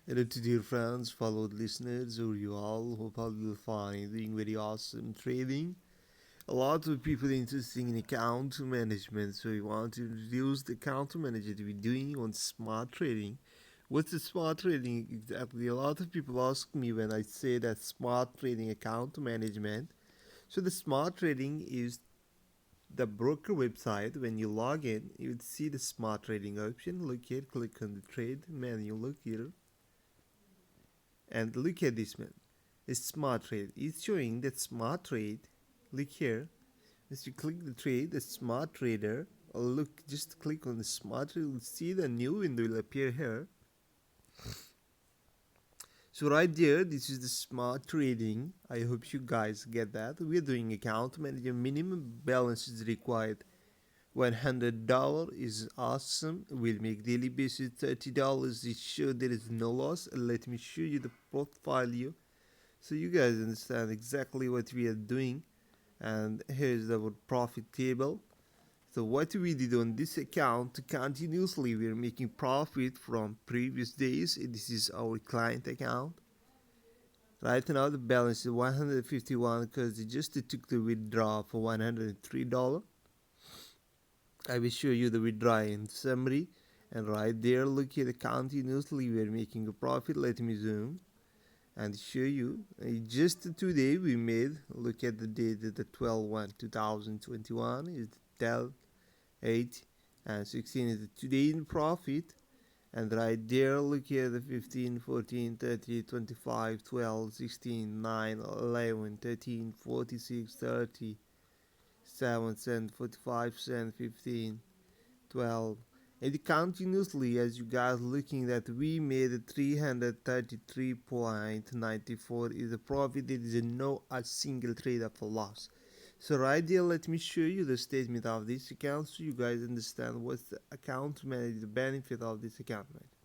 Hello to dear friends, followed listeners, or you all. Hope all will fine. Doing very awesome trading. A lot of people interested in account management, so we want to introduce the account manager to be doing on smart trading. What's the smart trading exactly? A lot of people ask me when I say that smart trading account management. So the smart trading is the broker website. When you log in, you would see the smart trading option. Look here, click on the trade menu. Look here, and look at this man. It's smart trade. It's showing that smart trade. Look here. As you click the trade, the smart trader. Look, just click on the smart trade. You'll see the new window will appear here. So right there, this is the smart trading. I hope you guys get that. We're doing account manager. Minimum balance is required. $100 is awesome. We'll make daily basis $30. It's sure there is no loss. Let me show you the portfolio so you guys understand exactly what we are doing. And here's our profit table. So what we did on this account, continuously we are making profit from previous days. This is our client account. Right now the balance is 151 because they just took the withdrawal for $103. I will show you the withdrawal in summary. And right there, look at the continuously we are making a profit. Let me zoom and show you. Just today we made, look at the date, the 12/1/2021 is 12 8 and 16 is today in profit. And right there, look at the 15, 14, 30, 25, 12, 16, 9, 11, 13, 46, 30, 7 cent, 45 cent, 15, 12. And continuously, as you guys looking that we made 333.94 is a profit. There is no a single trade of a loss. So right there, let me show you the statement of this account so you guys understand what's the account manager, the benefit of this account manager.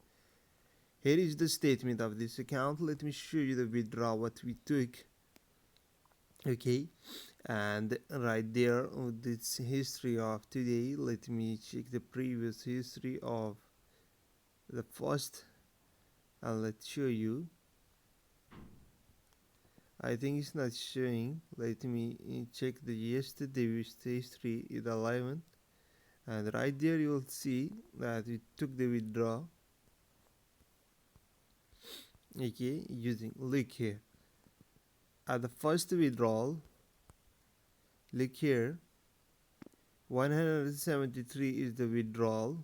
Here is the statement of this account. Let me show you the withdrawal what we took. Okay, and right there on this history of today, let me check the previous history of the first, and let's show you. I think it's not showing. Let me check the yesterday's history is 11, and right there you will see that we took the withdrawal. Okay, using, look here at the first withdrawal, look here, 173 is the withdrawal.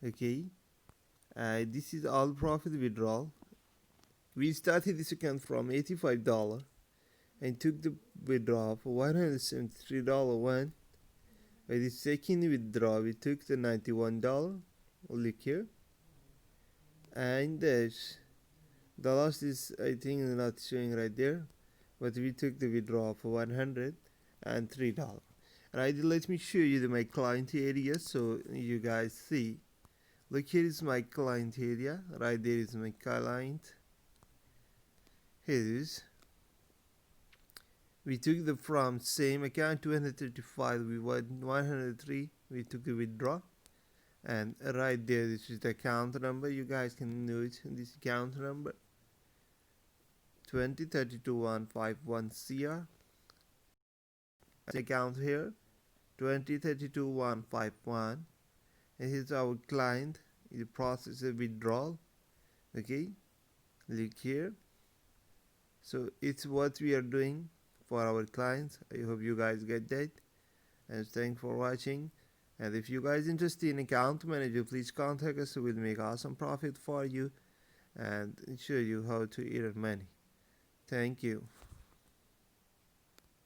Okay, this is all profit withdrawal. We started this account from $85 and took the withdrawal for $173 one. By the second withdrawal, we took the $91. Look here, and the loss is, I think, not showing right there, but we took the withdrawal for $103. Right, let me show you my client area so you guys see. Look, here is my client area. Right there is my client. Here it is. We took the from same account 235. We won 103. We took the withdraw, and right there, this is the account number. You guys can note this account number 2032151 CR. Account here 2032151. And here's our client. The process of withdrawal. Okay, look here. So it's what we are doing for our clients. I hope you guys get that, and thanks for watching. And if you guys interested in account manager, please contact us. We'll make awesome profit for you and show you how to earn money. Thank you.